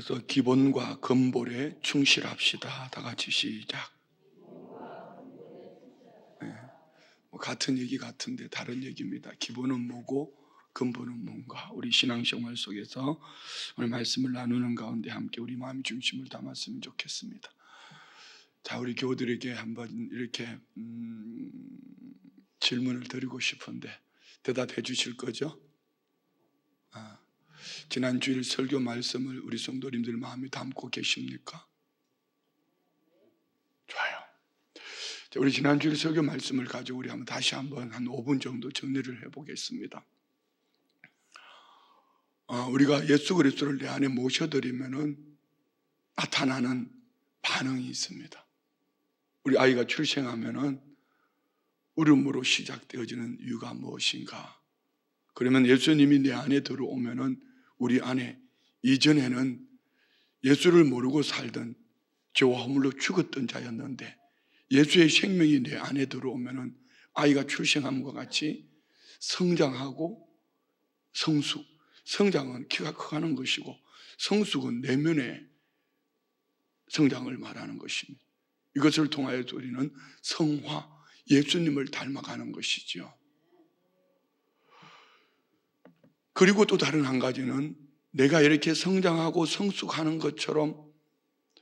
그래서 기본과 근본에 충실합시다. 다 같이 시작. 네. 같은 얘기 같은데 다른 얘기입니다. 기본은 뭐고 근본은 뭔가. 우리 신앙생활 속에서 오늘 말씀을 나누는 가운데 함께 우리 마음의 중심을 담았으면 좋겠습니다. 자, 우리 교우들에게 한번 이렇게 질문을 드리고 싶은데 대답해 주실 거죠? 지난 주일 설교 말씀을 우리 성도님들 마음에 담고 계십니까? 좋아요. 자, 우리 지난 주일 설교 말씀을 가지고 우리 한번 다시 한번 한 5분 정도 정리를 해보겠습니다. 우리가 예수 그리스도를 내 안에 모셔드리면은 나타나는 반응이 있습니다. 우리 아이가 출생하면은 울음으로 시작되어지는 이유가 무엇인가? 그러면 예수님이 내 안에 들어오면은 우리 안에 이전에는 예수를 모르고 살던 죄와 허물로 죽었던 자였는데 예수의 생명이 내 안에 들어오면은 아이가 출생함과 같이 성장하고 성장은 키가 커가는 것이고 성숙은 내면의 성장을 말하는 것입니다. 이것을 통하여 우리는 성화, 예수님을 닮아가는 것이죠. 그리고 또 다른 한 가지는 내가 이렇게 성장하고 성숙하는 것처럼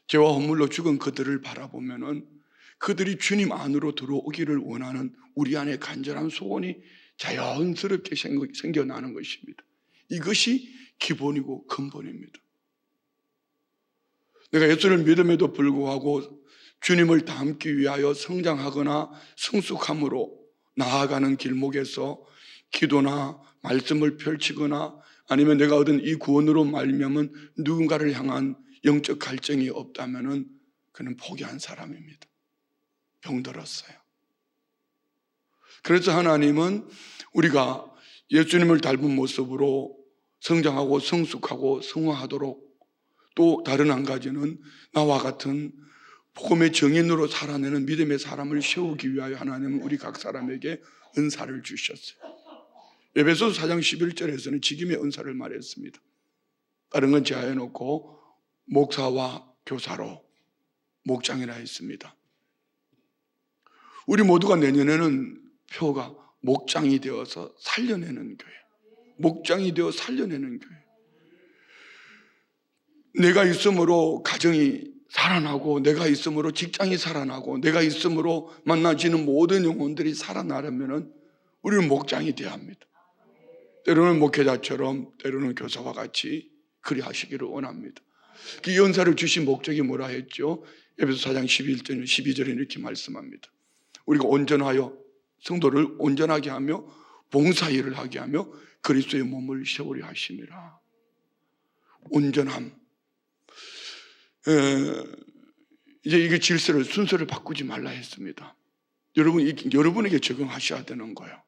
죄와 허물로 죽은 그들을 바라보면은 그들이 주님 안으로 들어오기를 원하는 우리 안에 간절한 소원이 자연스럽게 생겨나는 것입니다. 이것이 기본이고 근본입니다. 내가 예수를 믿음에도 불구하고 주님을 닮기 위하여 성장하거나 성숙함으로 나아가는 길목에서 기도나 말씀을 펼치거나 아니면 내가 얻은 이 구원으로 말미암은 누군가를 향한 영적 갈증이 없다면은 그는 포기한 사람입니다. 병들었어요. 그래서 하나님은 우리가 예수님을 닮은 모습으로 성장하고 성숙하고 성화하도록 또 다른 한 가지는 나와 같은 복음의 증인으로 살아내는 믿음의 사람을 세우기 위하여 하나님은 우리 각 사람에게 은사를 주셨어요. 에베소서 4장 11절에서는 직임의 은사를 말했습니다. 다른 건 제하여놓고 목사와 교사로 목장이라 했습니다. 우리 모두가 내년에는 표가 목장이 되어서 살려내는 교회, 목장이 되어 살려내는 교회. 내가 있음으로 가정이 살아나고 내가 있음으로 직장이 살아나고 내가 있음으로 만나지는 모든 영혼들이 살아나려면 우리는 목장이 되어야 합니다. 때로는 목회자처럼 때로는 교사와 같이 그리 하시기를 원합니다. 그 연사를 주신 목적이 뭐라 했죠? 에베소 4장 12절에 이렇게 말씀합니다. 우리가 온전하여 성도를 온전하게 하며 봉사일을 하게 하며 그리스도의 몸을 세우려 하심이라. 온전함. 이제 이게 질서를 순서를 바꾸지 말라 했습니다. 여러분에게 적용하셔야 되는 거예요.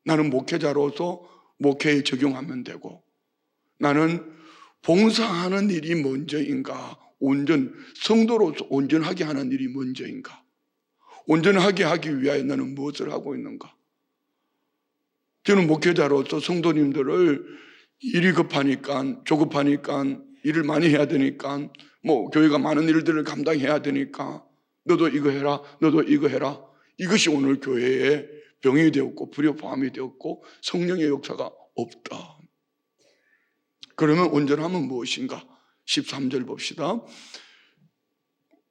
나는 목회자로서 목회에 적용하면 되고 나는 봉사하는 일이 먼저인가 성도로서 온전하게 하는 일이 먼저인가 온전하게 하기 위하여 나는 무엇을 하고 있는가. 저는 목회자로서 성도님들을 일이 급하니까 조급하니까 일을 많이 해야 되니까 교회가 많은 일들을 감당해야 되니까 너도 이거 해라 너도 이거 해라. 이것이 오늘 교회의 병이 되었고 불협화음이 되었고 성령의 역사가 없다. 그러면 온전함은 무엇인가? 13절 봅시다.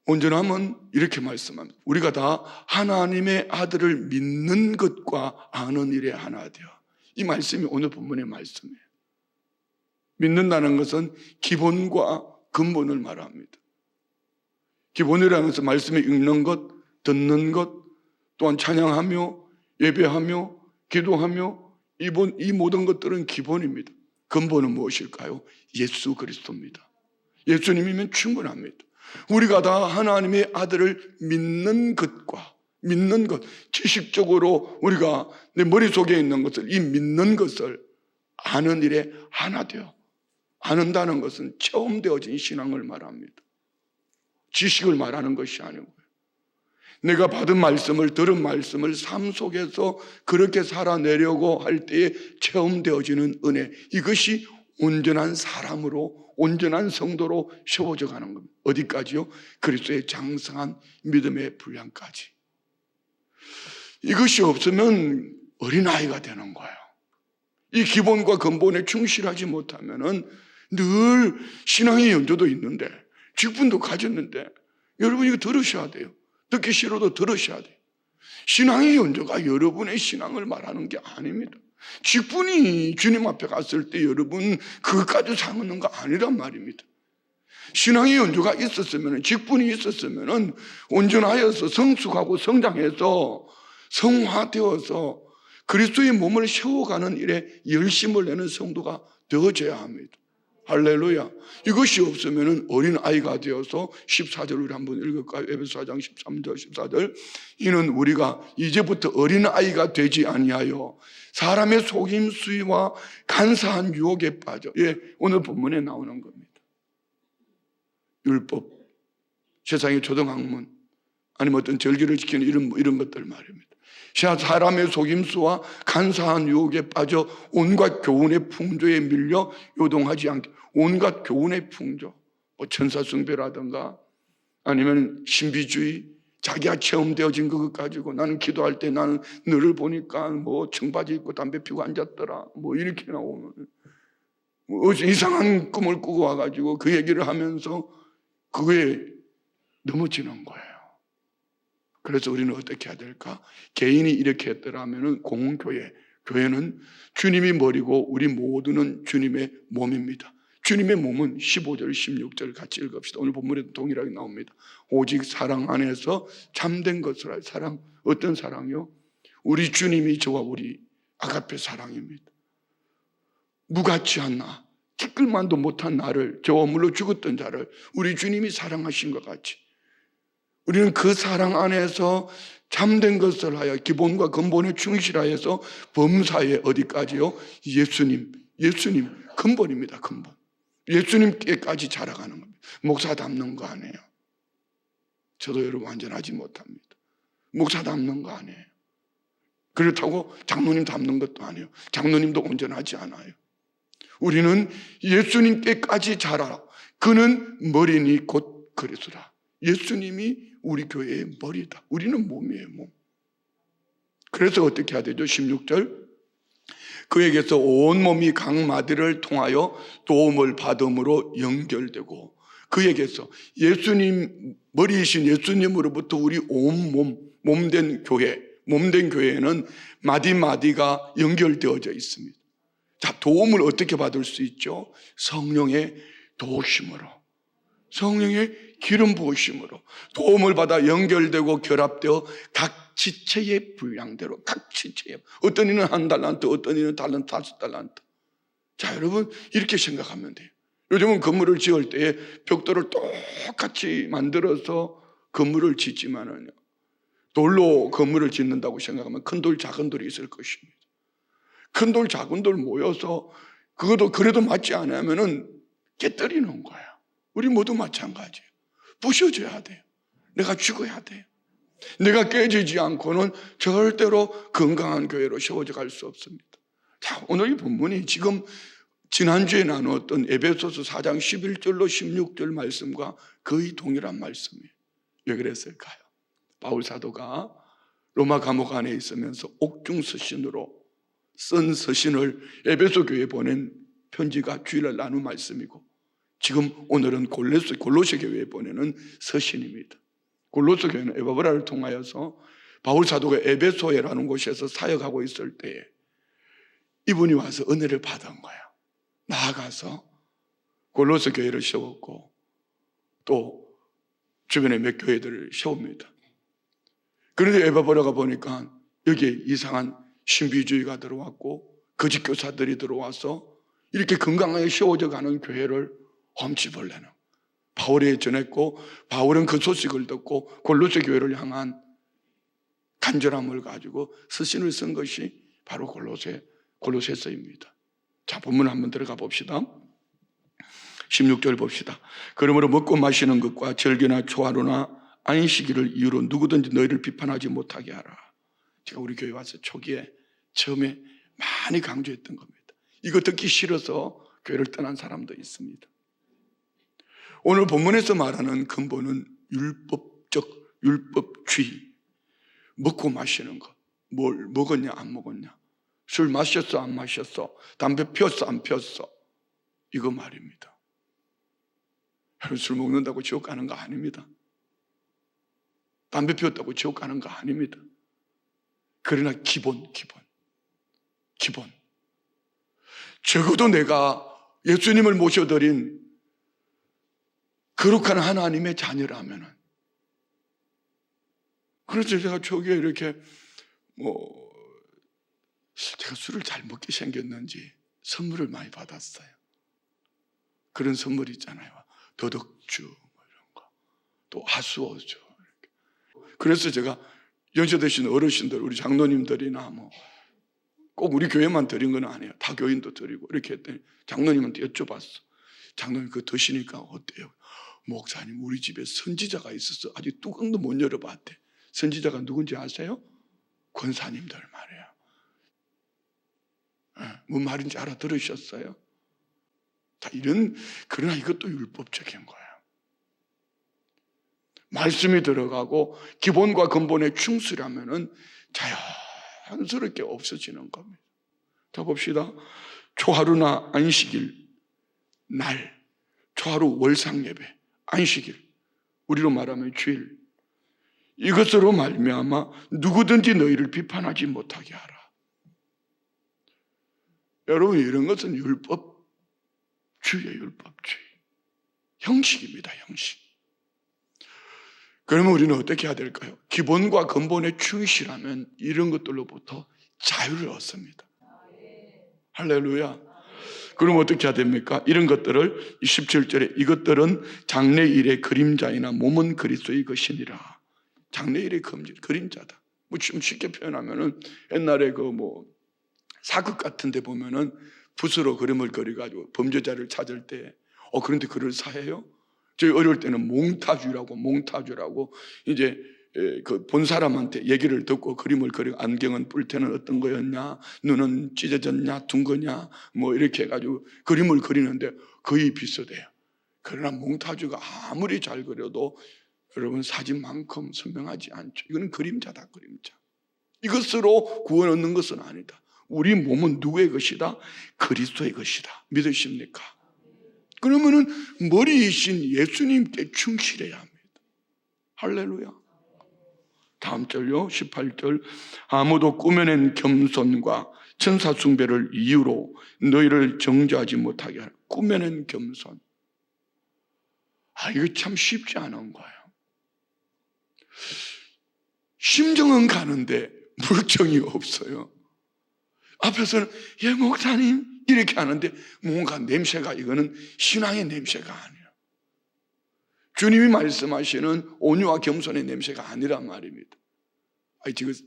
온전함은 이렇게 말씀합니다. 우리가 다 하나님의 아들을 믿는 것과 아는 일에 하나 되어. 이 말씀이 오늘 본문의 말씀이에요. 믿는다는 것은 기본과 근본을 말합니다. 기본이라는 것은 말씀을 읽는 것, 듣는 것, 또한 찬양하며 예배하며 기도하며 이 모든 것들은 기본입니다. 근본은 무엇일까요? 예수 그리스도입니다. 예수님이면 충분합니다. 우리가 다 하나님의 아들을 믿는 것, 지식적으로 우리가 내 머릿속에 있는 것을 이 믿는 것을 아는 일에 하나 되어. 아는다는 것은 체험되어진 신앙을 말합니다. 지식을 말하는 것이 아니고요. 내가 받은 말씀을 들은 말씀을 삶 속에서 그렇게 살아내려고 할 때에 체험되어지는 은혜, 이것이 온전한 사람으로, 온전한 성도로 세워져 가는 겁니다. 어디까지요? 그리스도의 장성한 믿음의 분량까지. 이것이 없으면 어린아이가 되는 거예요. 이 기본과 근본에 충실하지 못하면은 늘 신앙의 연조도 있는데, 직분도 가졌는데, 여러분 이거 들으셔야 돼요. 듣기 싫어도 들으셔야 돼요. 신앙의 연조가 여러분의 신앙을 말하는 게 아닙니다. 직분이 주님 앞에 갔을 때 여러분 그것까지 삼는 거 아니란 말입니다. 신앙의 연조가 있었으면, 직분이 있었으면 온전하여서 성숙하고 성장해서 성화되어서 그리스도의 몸을 세워가는 일에 열심을 내는 성도가 되어져야 합니다. 할렐루야. 이것이 없으면 어린아이가 되어서 14절을 한번 읽을까요? 에베소 4장 13절 14절. 이는 우리가 이제부터 어린아이가 되지 아니하여 사람의 속임수와 간사한 유혹에 빠져. 예, 오늘 본문에 나오는 겁니다. 율법, 세상의 초등학문, 아니면 어떤 절기를 지키는 이런 것들 말입니다. 사람의 속임수와 간사한 유혹에 빠져 온갖 교훈의 풍조에 밀려 요동하지 않게. 온갖 교훈의 풍조, 뭐 천사숭배라든가 아니면 신비주의, 자기가 체험되어진 것 가지고 나는 기도할 때 나는 너를 보니까 뭐 청바지 입고 담배 피우고 앉았더라, 뭐 이렇게 나오면 뭐 이상한 꿈을 꾸고 와가지고 그 얘기를 하면서 그거에 넘어지는 거예요. 그래서 우리는 어떻게 해야 될까? 개인이 이렇게 했더라면 공교회, 교회는 주님이 머리고 우리 모두는 주님의 몸입니다. 주님의 몸은 15절, 16절 같이 읽읍시다. 오늘 본문에도 동일하게 나옵니다. 오직 사랑 안에서 참된 것을 알. 사랑, 어떤 사랑이요? 우리 주님이 저와 우리 아가페 사랑입니다. 무같이 않나, 티끌만도 못한 나를, 저와 물로 죽었던 자를 우리 주님이 사랑하신 것 같이 우리는 그 사랑 안에서 참된 것을 하여 기본과 근본에 충실하여서 범사에 어디까지요? 예수님 근본입니다. 근본. 예수님께까지 자라가는 겁니다. 목사 닮는 거 아니에요. 저도 여러분 완전하지 못합니다. 목사 닮는 거 아니에요. 그렇다고 장로님 닮는 것도 아니에요. 장로님도 온전하지 않아요. 우리는 예수님께까지 자라라. 그는 머리니 곧 그리스도라. 예수님이 우리 교회의 머리다. 우리는 몸이에요, 몸. 그래서 어떻게 해야 되죠? 16절. 그에게서 온 몸이 각 마디를 통하여 도움을 받음으로 연결되고, 그에게서 예수님, 머리이신 예수님으로부터 우리 온 몸된 교회에는 마디마디가 연결되어져 있습니다. 자, 도움을 어떻게 받을 수 있죠? 성령의 도우심으로, 성령의 기름 부으심으로 도움을 받아 연결되고 결합되어 각 지체의 분량대로, 각 지체의, 어떤 이는 1달란트, 어떤 이는 달란트, 5달란트. 자, 여러분 이렇게 생각하면 돼요. 요즘은 건물을 지을 때에 벽돌을 똑같이 만들어서 건물을 짓지만은요, 돌로 건물을 짓는다고 생각하면 큰 돌, 작은 돌이 있을 것입니다. 큰 돌, 작은 돌 모여서 그것도 그래도 맞지 않으면은 깨뜨리는 거예요. 우리 모두 마찬가지예요. 부셔져야 돼요. 내가 죽어야 돼요. 내가 깨지지 않고는 절대로 건강한 교회로 세워져 갈 수 없습니다. 자, 오늘 이 본문이 지금 지난주에 나누었던 에베소서 4장 11절로 16절 말씀과 거의 동일한 말씀이에요. 왜 그랬을까요? 바울 사도가 로마 감옥 안에 있으면서 옥중 서신으로 쓴 서신을 에베소 교회에 보낸 편지가 주일날 나눈 말씀이고, 지금 오늘은 골로새 교회에 보내는 서신입니다. 골로새 교회는 에바브라를 통하여서 바울 사도가 에베소에라는 곳에서 사역하고 있을 때에 이분이 와서 은혜를 받은 거예요. 나아가서 골로새 교회를 세웠고 또 주변에 몇 교회들을 세웁니다. 그런데 에바브라가 보니까 여기에 이상한 신비주의가 들어왔고 거짓 교사들이 들어와서 이렇게 건강하게 세워져 가는 교회를 험집을내는 바울이 전했고, 바울은 그 소식을 듣고 골로새 교회를 향한 간절함을 가지고 서신을 쓴 것이 바로 골로새서입니다. 자, 본문 한번 들어가 봅시다. 16절 봅시다. 그러므로 먹고 마시는 것과 절기나 초하루나 안식일을 이유로 누구든지 너희를 비판하지 못하게 하라. 제가 우리 교회 와서 초기에 처음에 많이 강조했던 겁니다. 이거 듣기 싫어서 교회를 떠난 사람도 있습니다. 오늘 본문에서 말하는 근본은 율법주의. 먹고 마시는 것. 뭘 먹었냐 안 먹었냐, 술 마셨어 안 마셨어, 담배 피웠어 안 피웠어, 이거 말입니다. 술 먹는다고 지옥 가는 거 아닙니다. 담배 피웠다고 지옥 가는 거 아닙니다. 그러나 기본. 적어도 내가 예수님을 모셔드린 거룩한 하나님의 자녀라면은, 그래서 제가 초기에 이렇게 제가 술을 잘 먹게 생겼는지 선물을 많이 받았어요. 그런 선물 있잖아요. 더덕주 이런 거, 또 하수오주. 그래서 제가 연세 드신 어르신들, 우리 장로님들이나 꼭 우리 교회만 드린 건 아니에요. 다 교인도 드리고 이렇게 했더니 장로님한테 여쭤봤어. 장로님 그거 드시니까 어때요? 목사님, 우리 집에 선지자가 있어서 아직 뚜껑도 못 열어봤대. 선지자가 누군지 아세요? 권사님들 말이에요. 뭔 말인지 알아들으셨어요? 자, 그러나 이것도 율법적인 거예요. 말씀이 들어가고 기본과 근본에 충실하면은 자연스럽게 없어지는 겁니다. 자, 봅시다. 초하루나 안식일, 날, 초하루 월상예배, 안식일, 우리로 말하면 주일, 이것으로 말미암아 누구든지 너희를 비판하지 못하게 하라. 여러분, 이런 것은 율법주의예요. 율법주의. 형식입니다. 형식. 그러면 우리는 어떻게 해야 될까요? 기본과 근본에 충실하면 이런 것들로부터 자유를 얻습니다. 할렐루야. 그럼 어떻게 해야 됩니까? 이런 것들을 17절에 이것들은 장래일의 그림자이나 몸은 그리스도의 것이니라. 장래일의 그림자다. 좀 쉽게 표현하면은 옛날에 사극 같은 데 보면은 붓으로 그림을 그려가지고 범죄자를 찾을 때 그런데 그걸 사해요? 저희 어릴 때는 몽타주라고 이제 그 본 사람한테 얘기를 듣고 그림을 그리고, 안경은 뿔 때는 어떤 거였냐, 눈은 찢어졌냐, 둔 거냐, 이렇게 해가지고 그림을 그리는데 거의 비슷해요. 그러나 몽타주가 아무리 잘 그려도 여러분 사진만큼 선명하지 않죠. 이거는 그림자다, 그림자. 이것으로 구원 얻는 것은 아니다. 우리 몸은 누구의 것이다? 그리스도의 것이다. 믿으십니까? 그러면은 머리이신 예수님께 충실해야 합니다. 할렐루야. 다음 절요, 18절. 아무도 꾸며낸 겸손과 천사 숭배를 이유로 너희를 정죄하지 못하게 하라. 꾸며낸 겸손. 이거 참 쉽지 않은 거예요. 심정은 가는데 물정이 없어요. 앞에서는 예 목사님 이렇게 하는데 뭔가 냄새가, 이거는 신앙의 냄새가 아니에요. 주님이 말씀하시는 온유와 겸손의 냄새가 아니란 말입니다.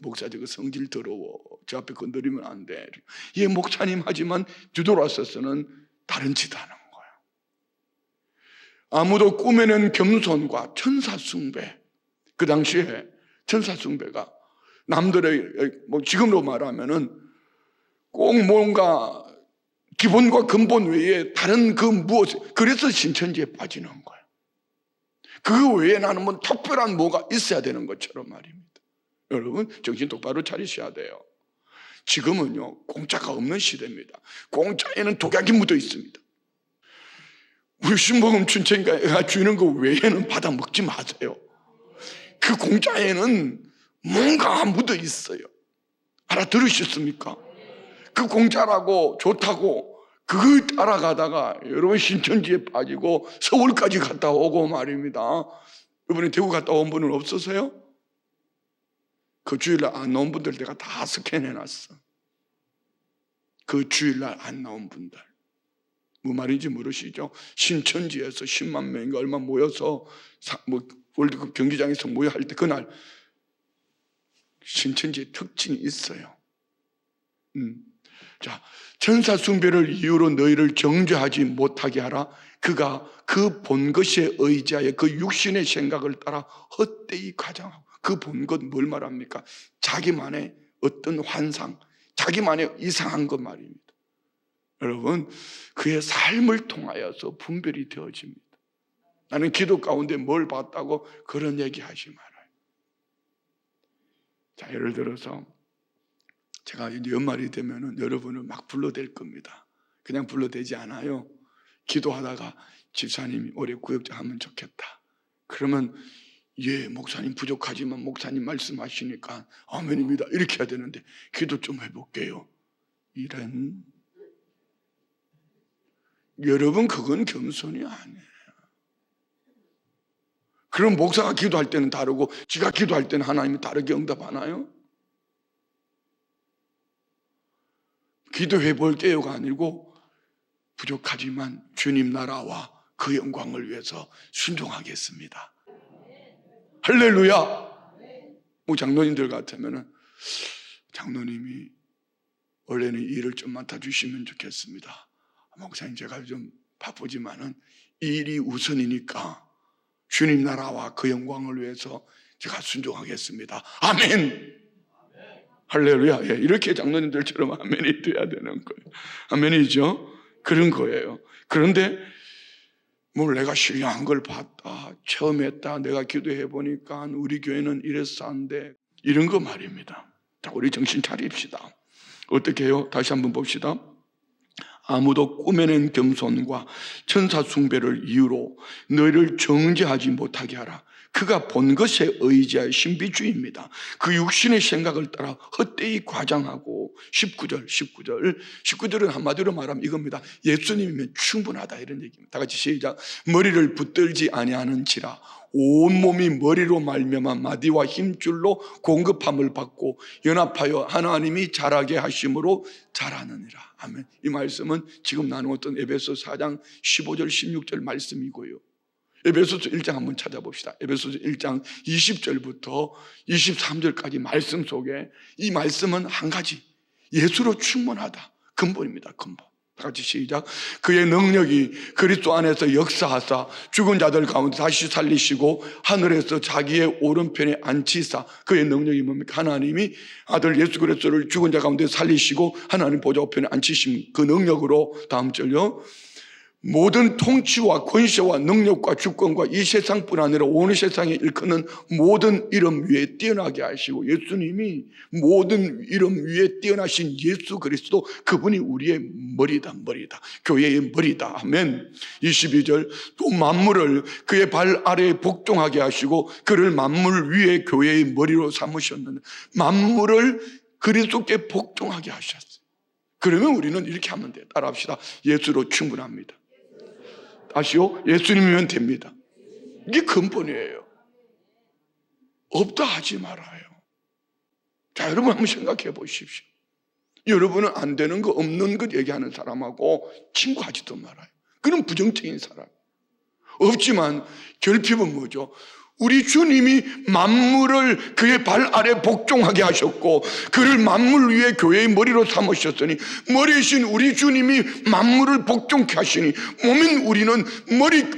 목사 저거 성질 더러워, 저 앞에 건드리면 안 돼. 예 목사님 하지만 뒤돌아서서는 다른 짓 하는 거예요. 아무도 꾸며낸 겸손과 천사 숭배. 그 당시에 천사 숭배가 남들의 지금으로 말하면은 꼭 뭔가 기본과 근본 외에 다른 무엇, 그래서 신천지에 빠지는 거예요. 그 외에 나는 특별한 뭐가 있어야 되는 것처럼 말입니다. 여러분 정신 똑바로 차리셔야 돼요. 지금은요 공짜가 없는 시대입니다. 공짜에는 독약이 묻어 있습니다. 우리 신복음 춘천가 주는 거 외에는 받아 먹지 마세요. 그 공짜에는 뭔가 묻어 있어요. 알아들으셨습니까? 그 공짜라고 좋다고 그걸 따라가다가 여러분 신천지에 빠지고 서울까지 갔다 오고 말입니다. 이번에 대구 갔다 온 분은 없으세요? 그 주일날 안 나온 분들 내가 다 스캔해놨어. 그 주일날 안 나온 분들 뭐 말인지 모르시죠? 신천지에서 10만 명인가 얼마 모여서 월드컵 경기장에서 모여 할 때 그날 신천지의 특징이 있어요. 자, 천사 숭배를 이유로 너희를 정죄하지 못하게 하라. 그가 그 본 것에 의지하여 그 육신의 생각을 따라 헛되이 과장하고, 그 본 것 뭘 말합니까? 자기만의 어떤 환상, 자기만의 이상한 것 말입니다. 여러분, 그의 삶을 통하여서 분별이 되어집니다. 나는 기도 가운데 뭘 봤다고 그런 얘기 하지 말아요. 자, 예를 들어서 제가 이제 연말이 되면은 여러분을 막 불러댈 겁니다. 그냥 불러대지 않아요. 기도하다가 집사님이 올해 구역장 하면 좋겠다. 그러면 예, 목사님 부족하지만 목사님 말씀하시니까 아멘입니다. 이렇게 해야 되는데 기도 좀 해볼게요. 이런 여러분, 그건 겸손이 아니에요. 그럼 목사가 기도할 때는 다르고 지가 기도할 때는 하나님이 다르게 응답하나요? 기도해 볼게요가 아니고 부족하지만 주님 나라와 그 영광을 위해서 순종하겠습니다. 할렐루야. 뭐 장로님들 같으면은 장로님이 원래는 일을 좀 맡아주시면 좋겠습니다. 목사님, 제가 좀 바쁘지만은 일이 우선이니까 주님 나라와 그 영광을 위해서 제가 순종하겠습니다. 아멘. 할렐루야. 예, 이렇게 장로님들처럼 아멘이 돼야 되는 거예요. 아멘이죠. 그런 거예요. 그런데 뭘 내가 신령한 걸 봤다, 처음 했다, 내가 기도해 보니까 우리 교회는 이래서 안 돼, 이런 거 말입니다. 자, 우리 정신 차립시다. 어떻게 해요? 다시 한번 봅시다. 아무도 꾸며낸 겸손과 천사 숭배를 이유로 너희를 정죄하지 못하게 하라. 그가 본 것에 의지하여 신비주의입니다. 그 육신의 생각을 따라 헛되이 과장하고 19절은 한마디로 말하면 이겁니다. 예수님이면 충분하다, 이런 얘기입니다. 다 같이 시작. 머리를 붙들지 아니하는지라 온몸이 머리로 말미암아 마디와 힘줄로 공급함을 받고 연합하여 하나님이 자라게 하심으로 자라느니라. 아멘. 이 말씀은 지금 나누었던 에베소 4장 15절 16절 말씀이고요. 에베소서 1장 한번 찾아봅시다. 에베소서 1장 20절부터 23절까지 말씀 속에 이 말씀은 한 가지, 예수로 충분하다, 근본입니다. 근본. 다 같이 시작. 그의 능력이 그리스도 안에서 역사하사 죽은 자들 가운데 다시 살리시고 하늘에서 자기의 오른편에 앉히사. 그의 능력이 뭡니까? 하나님이 아들 예수 그리스도를 죽은 자 가운데 살리시고 하나님 보좌 우편에 앉히신 그 능력으로, 다음 절요, 모든 통치와 권세와 능력과 주권과 이 세상뿐 아니라 온 세상에 일컫는 모든 이름 위에 뛰어나게 하시고, 예수님이 모든 이름 위에 뛰어나신 예수 그리스도, 그분이 우리의 머리다. 교회의 머리다. 아멘. 22절, 또 만물을 그의 발 아래에 복종하게 하시고 그를 만물 위에 교회의 머리로 삼으셨는데, 만물을 그리스도께 복종하게 하셨어요. 그러면 우리는 이렇게 하면 돼요. 따라합시다. 예수로 충분합니다. 다시요, 예수님이면 됩니다. 이게 근본이에요. 없다 하지 말아요. 자, 여러분 한번 생각해 보십시오. 여러분은 안 되는 거, 없는 것 얘기하는 사람하고 친구하지도 말아요. 그는 부정적인 사람. 없지만 결핍은 뭐죠? 우리 주님이 만물을 그의 발 아래 복종하게 하셨고 그를 만물 위에 교회의 머리로 삼으셨으니, 머리이신 우리 주님이 만물을 복종케 하시니 몸인 우리는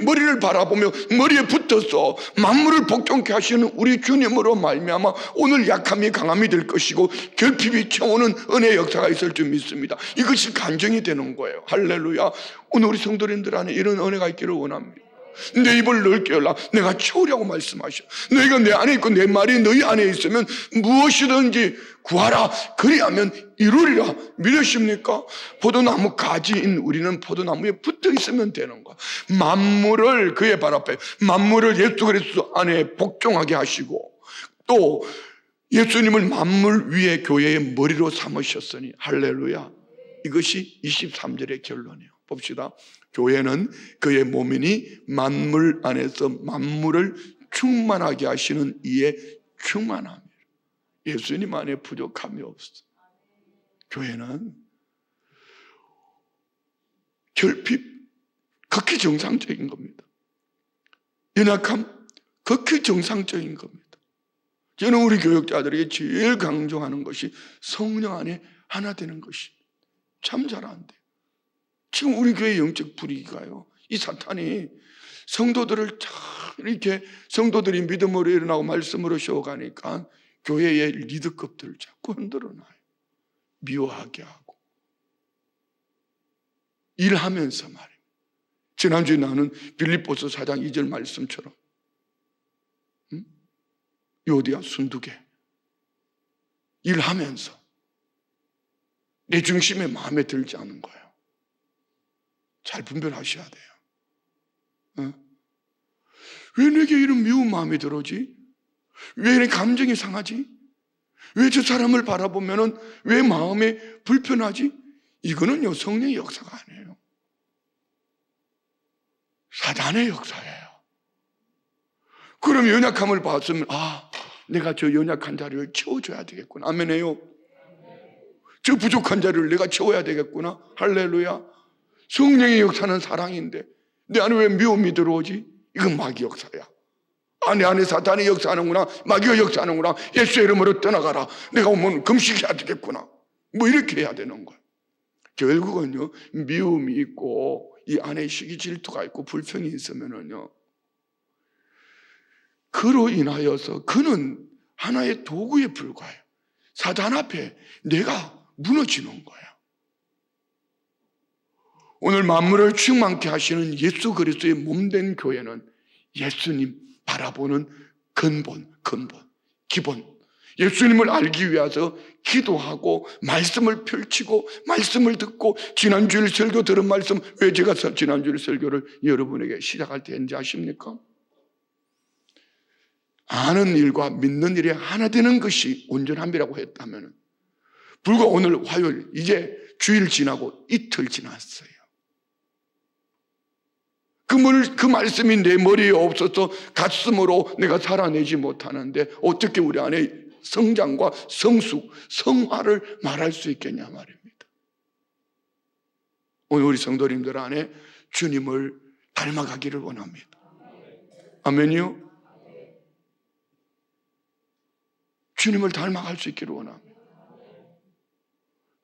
머리를 바라보며 머리에 붙어서 만물을 복종케 하시는 우리 주님으로 말미암아 오늘 약함이 강함이 될 것이고 결핍이 채우는 은혜의 역사가 있을 줄 믿습니다. 이것이 간증이 되는 거예요. 할렐루야. 오늘 우리 성도님들 안에 이런 은혜가 있기를 원합니다. 내 입을 넓게 열라. 내가 채우려고 말씀하셔. 너희가 내 안에 있고 내 말이 너희 안에 있으면 무엇이든지 구하라. 그리하면 이루리라. 믿으십니까? 포도나무 가지인 우리는 포도나무에 붙어 있으면 되는 거야. 만물을 그의 발 앞에, 만물을 예수 그리스도 안에 복종하게 하시고 또 예수님을 만물 위에 교회의 머리로 삼으셨으니, 할렐루야. 이것이 23절의 결론이에요. 봅시다. 교회는 그의 몸이니 만물 안에서 만물을 충만하게 하시는 이의 충만함이에요. 예수님 안에 부족함이 없어. 교회는 결핍, 극히 정상적인 겁니다. 연약함, 극히 정상적인 겁니다. 저는 우리 교역자들에게 제일 강조하는 것이 성령 안에 하나 되는 것이 참 잘 안 돼요. 지금 우리 교회 영적 불이가요, 이 사탄이 성도들을 참 이렇게, 성도들이 믿음으로 일어나고 말씀으로 쉬어가니까 교회의 리더급들을 자꾸 흔들어놔요. 미워하게 하고. 일하면서 말입니다. 지난주에 나는 빌립보서 4장 2절 말씀처럼 요디아 순두개 일하면서 내 중심에 마음에 들지 않은 거예요. 잘 분별하셔야 돼요. 왜 내게 이런 미운 마음이 들어오지? 왜 내 감정이 상하지? 왜 저 사람을 바라보면은 왜 마음이 불편하지? 이거는요, 성령의 역사가 아니에요. 사단의 역사예요. 그럼 연약함을 봤으면 내가 저 연약한 자리를 채워줘야 되겠구나. 아멘해요. 저 부족한 자리를 내가 채워야 되겠구나. 할렐루야. 성령의 역사는 사랑인데 내 안에 왜 미움이 들어오지? 이건 마귀 역사야. 내 안에 사탄이 역사하는구나. 마귀가 역사하는구나. 예수의 이름으로 떠나가라. 내가 오면 금식해야 되겠구나. 뭐 이렇게 해야 되는 거야. 결국은요, 미움이 있고 이 안에 시기 질투가 있고 불평이 있으면은요, 그로 인하여서 그는 하나의 도구에 불과해요. 사단 앞에 내가 무너지는 거예요. 오늘 만물을 충만케 하시는 예수 그리스도의 몸된 교회는 예수님 바라보는 근본, 기본. 예수님을 알기 위해서 기도하고 말씀을 펼치고 말씀을 듣고 지난주일 설교 들은 말씀, 왜 제가 지난주일 설교를 여러분에게 시작할 때 했는지 아십니까? 아는 일과 믿는 일이 하나 되는 것이 온전함이라고 했다면 불과 오늘 화요일, 이제 주일 지나고 이틀 지났어요. 그 말씀이 내 머리에 없어서 가슴으로 내가 살아내지 못하는데 어떻게 우리 안에 성장과 성숙, 성화를 말할 수 있겠냐 말입니다. 오늘 우리 성도님들 안에 주님을 닮아가기를 원합니다. 아멘이요? 주님을 닮아갈 수 있기를 원합니다.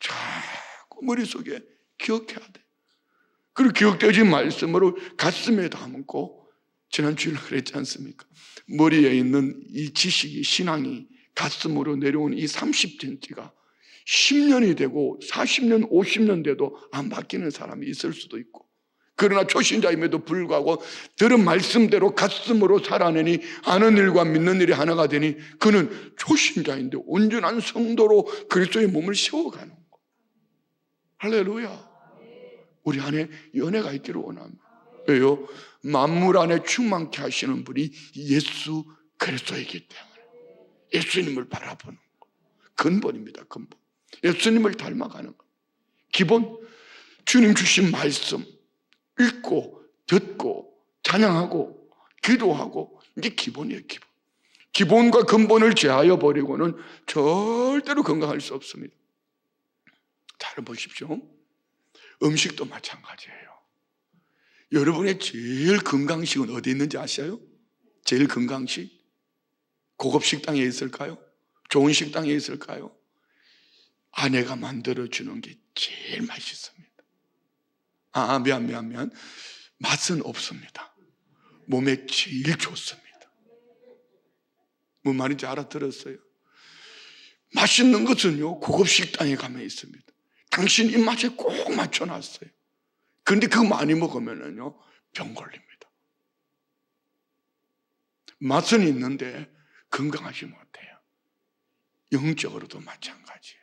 자꾸 머릿속에 기억해야 돼. 그리고 기억되어진 말씀으로 가슴에 담고, 지난 주일 그랬지 않습니까? 머리에 있는 이 지식이, 신앙이 가슴으로 내려온 이 30cm가 10년이 되고 40년, 50년 돼도 안 바뀌는 사람이 있을 수도 있고, 그러나 초신자임에도 불구하고 들은 말씀대로 가슴으로 살아내니 아는 일과 믿는 일이 하나가 되니 그는 초신자인데 온전한 성도로 그리스도의 몸을 세워가는 거. 할렐루야. 우리 안에 연애가 있기를 원합니다. 왜요? 만물 안에 충만케 하시는 분이 예수 그리스도이기 때문에 예수님을 바라보는 거. 근본입니다. 근본. 예수님을 닮아가는 거. 기본, 주님 주신 말씀 읽고 듣고 찬양하고 기도하고, 이게 기본이에요. 기본. 기본과 근본을 제하여 버리고는 절대로 건강할 수 없습니다. 잘 보십시오. 음식도 마찬가지예요. 여러분의 제일 건강식은 어디 있는지 아세요? 제일 건강식? 고급 식당에 있을까요? 좋은 식당에 있을까요? 아내가 만들어주는 게 제일 맛있습니다. 미안. 맛은 없습니다. 몸에 제일 좋습니다. 뭔 말인지 알아들었어요? 맛있는 것은요, 고급 식당에 가면 있습니다. 당신 입맛에 꼭 맞춰놨어요. 그런데 그거 많이 먹으면요, 병 걸립니다. 맛은 있는데 건강하지 못해요. 영적으로도 마찬가지예요.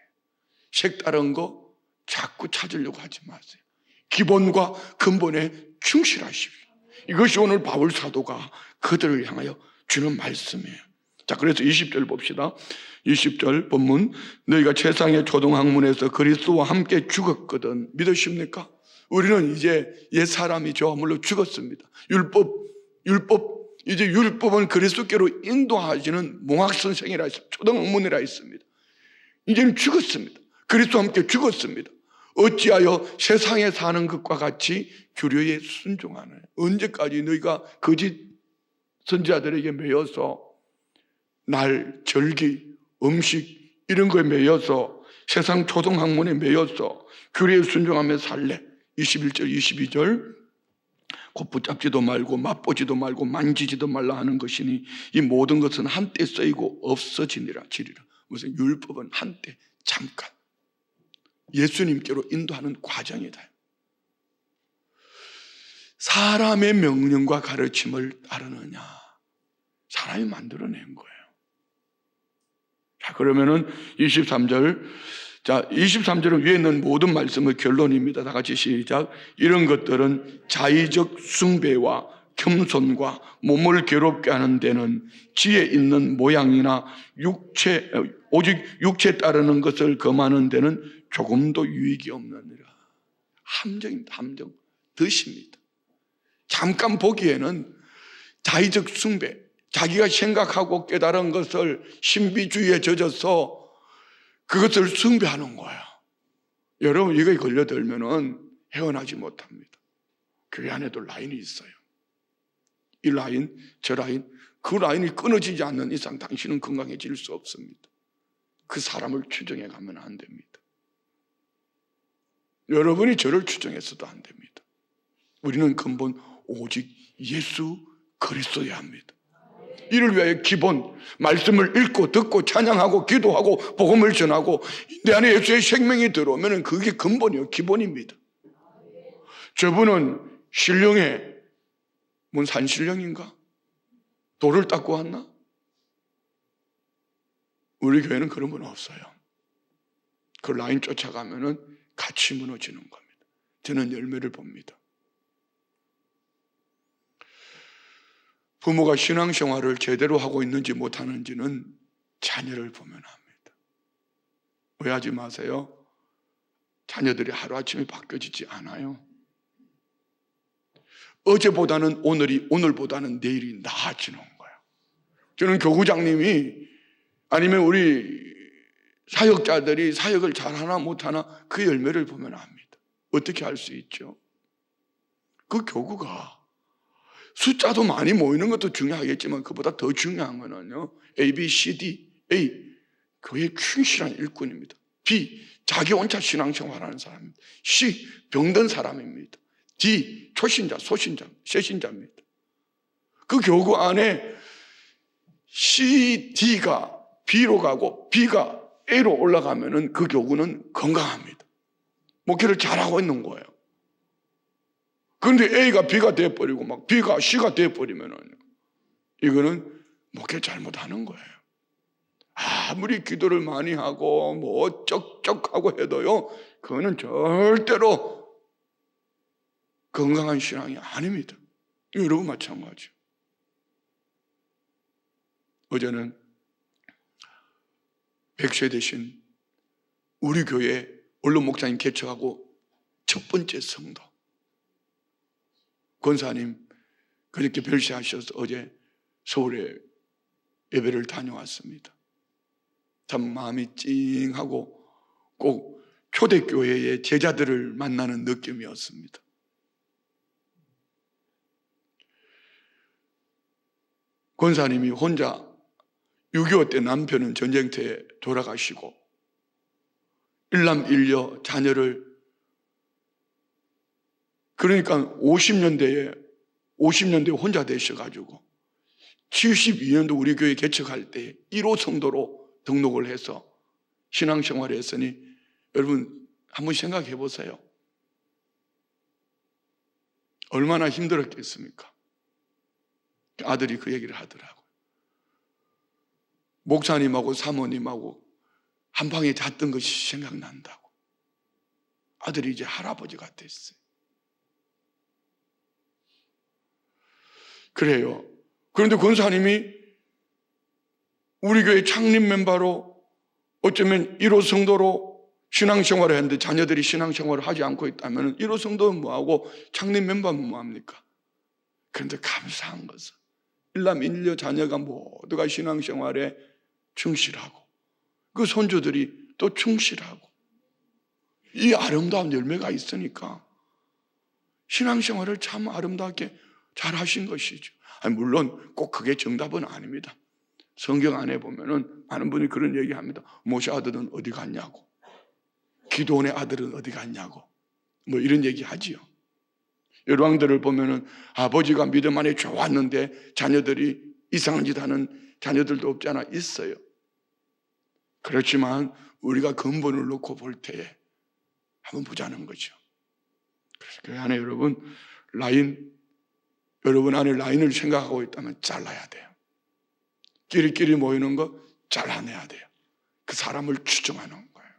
색다른 거 자꾸 찾으려고 하지 마세요. 기본과 근본에 충실하십시오. 이것이 오늘 바울 사도가 그들을 향하여 주는 말씀이에요. 자, 그래서 20절 봅시다. 20절 본문, 너희가 세상의 초등학문에서 그리스도와 함께 죽었거든. 믿으십니까? 우리는 이제 옛 사람이죠. 물론 죽었습니다. 이제 율법은 그리스도께로 인도하시는 몽학선생이라 있습니다. 초등학문이라 있습니다. 이제는 죽었습니다. 그리스도와 함께 죽었습니다. 어찌하여 세상에 사는 것과 같이 규례에 순종하느냐? 언제까지 너희가 거짓 선지자들에게 매여서 날, 절기, 음식 이런 거에 매여서 세상 초등학문에 매여서 규례에 순종하며 살래? 21절 22절 곧 붙잡지도 말고 맛보지도 말고 만지지도 말라 하는 것이니 이 모든 것은 한때 쓰이고 없어지리라. 무슨 율법은 한때 잠깐 예수님께로 인도하는 과정이다. 사람의 명령과 가르침을 따르느냐? 사람이 만들어낸 거예요. 자, 그러면은 23절. 자, 23절은 위에 있는 모든 말씀의 결론입니다. 다 같이 시작. 이런 것들은 자의적 숭배와 겸손과 몸을 괴롭게 하는 데는 지혜 있는 모양이나 오직 육체 따르는 것을 금하는 데는 조금도 유익이 없느니라. 함정입니다. 함정. 덫입니다. 잠깐 보기에는 자의적 숭배, 자기가 생각하고 깨달은 것을 신비주의에 젖어서 그것을 숭배하는 거야. 여러분, 이거에 걸려들면은 헤어나지 못합니다. 교회 안에도 라인이 있어요. 이 라인, 저 라인, 그 라인이 끊어지지 않는 이상 당신은 건강해질 수 없습니다. 그 사람을 추정해 가면 안 됩니다. 여러분이 저를 추정해서도 안 됩니다. 우리는 근본 오직 예수 그리스도여야 합니다. 이를 위하여 기본 말씀을 읽고 듣고 찬양하고 기도하고 복음을 전하고 내 안에 예수의 생명이 들어오면 그게 근본이요, 기본입니다. 저분은 신령에 뭔 산신령인가? 돌을 닦고 왔나? 우리 교회는 그런 분 없어요. 그 라인 쫓아가면은 같이 무너지는 겁니다. 저는 열매를 봅니다. 부모가 신앙생활을 제대로 하고 있는지 못하는지는 자녀를 보면 압니다. 오해하지 마세요. 자녀들이 하루아침에 바뀌어지지 않아요. 어제보다는 오늘이, 오늘보다는 내일이 나아지는 거예요. 저는 교구장님이 아니면 우리 사역자들이 사역을 잘하나 못하나 그 열매를 보면 압니다. 어떻게 알 수 있죠? 그 교구가 숫자도 많이 모이는 것도 중요하겠지만 그보다 더 중요한 거는요, A, B, C, D. A, 교회에 충실한 일꾼입니다. B, 자기 혼자 신앙생활하는 사람입니다. C, 병든 사람입니다. D, 초신자, 소신자, 새신자입니다. 그 교구 안에 C, D가 B로 가고 B가 A로 올라가면은 그 교구는 건강합니다. 목회를 잘하고 있는 거예요. 그런데 A가 B가 돼버리고 막 B가 C가 돼버리면은 이거는 목회 잘못하는 거예요. 아무리 기도를 많이 하고 뭐 쩍쩍하고 해도요, 그거는 절대로 건강한 신앙이 아닙니다. 여러분 마찬가지죠. 어제는 100세 되신 우리 교회 원로 목사님 개척하고 첫 번째 성도 권사님 그렇게 별세하셔서 어제 서울에 예배를 다녀왔습니다. 참 마음이 찡하고 꼭 초대교회의 제자들을 만나는 느낌이었습니다. 권사님이 혼자 6.25 때 남편은 전쟁터에 돌아가시고 일남 일녀 자녀를, 그러니까 50년대에 혼자 되셔가지고 72년도 우리 교회 개척할 때 1호 성도로 등록을 해서 신앙생활을 했으니 여러분 한번 생각해 보세요. 얼마나 힘들었겠습니까? 아들이 그 얘기를 하더라고요. 목사님하고 사모님하고 한 방에 잤던 것이 생각난다고. 아들이 이제 할아버지가 됐어요. 그래요. 그런데 권사님이 우리 교회 창립 멤버로 어쩌면 1호 성도로 신앙생활을 했는데 자녀들이 신앙생활을 하지 않고 있다면 1호 성도는 뭐하고 창립 멤버는 뭐합니까? 그런데 감사한 것은 일남 일녀 자녀가 모두가 신앙생활에 충실하고 그 손주들이 또 충실하고 이 아름다운 열매가 있으니까 신앙생활을 참 아름답게 잘 하신 것이죠. 물론 꼭 그게 정답은 아닙니다. 성경 안에 보면은 많은 분이 그런 얘기합니다. 모세 아들은 어디 갔냐고, 기도원의 아들은 어디 갔냐고, 뭐 이런 얘기 하지요. 열왕들을 보면은 아버지가 믿음 안에 좋았는데 자녀들이 이상한 짓 하는 자녀들도 없지 않아 있어요. 그렇지만 우리가 근본을 놓고 볼 때에 한번 보자는 거죠. 그래서 교회 안에 여러분 라인, 여러분 안에 라인을 생각하고 있다면 잘라야 돼요. 끼리끼리 모이는 거 잘라내야 돼요. 그 사람을 추정하는 거예요.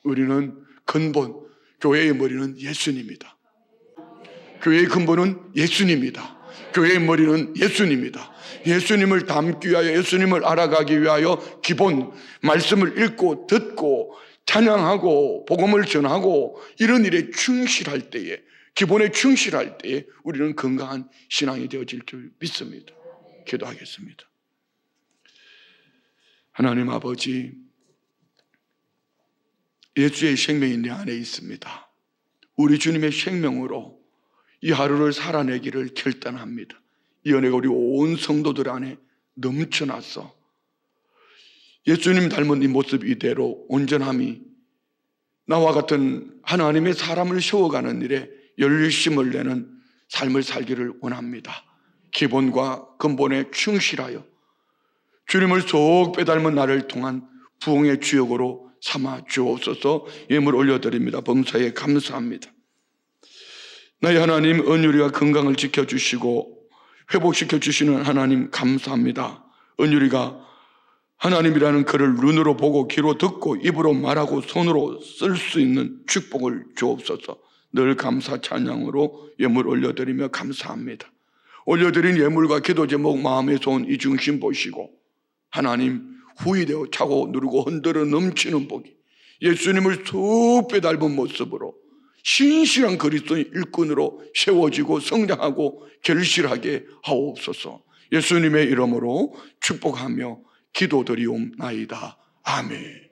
우리는 근본, 교회의 머리는 예수님이다. 교회의 근본은 예수님이다. 교회의 머리는 예수님이다. 예수님을 닮기 위하여, 예수님을 알아가기 위하여 기본 말씀을 읽고 듣고 찬양하고 복음을 전하고 이런 일에 충실할 때에, 기본에 충실할 때에 우리는 건강한 신앙이 되어질 줄 믿습니다. 기도하겠습니다. 하나님 아버지, 예수의 생명이 내 안에 있습니다. 우리 주님의 생명으로 이 하루를 살아내기를 결단합니다. 이 은혜가 우리 온 성도들 안에 넘쳐났어. 예수님 닮은 이 모습 이대로 온전함이 나와 같은 하나님의 사람을 세워가는 일에 열심을 내는 삶을 살기를 원합니다. 기본과 근본에 충실하여 주님을 속 빼닮은 나를 통한 부흥의 주역으로 삼아 주옵소서. 예물 올려드립니다. 범사에 감사합니다. 나의 하나님, 은율이가 건강을 지켜주시고 회복시켜 주시는 하나님 감사합니다. 은율이가 하나님이라는 그를 눈으로 보고 귀로 듣고 입으로 말하고 손으로 쓸 수 있는 축복을 주옵소서. 늘 감사 찬양으로 예물 올려드리며 감사합니다. 올려드린 예물과 기도 제목 마음에서 온 이 중심 보시고 하나님 후이되어 차고 누르고 흔들어 넘치는 복이 예수님을 쑥 빼닮은 모습으로 신실한 그리스도의 일꾼으로 세워지고 성장하고 결실하게 하옵소서. 예수님의 이름으로 축복하며 기도드리옵나이다. 아멘.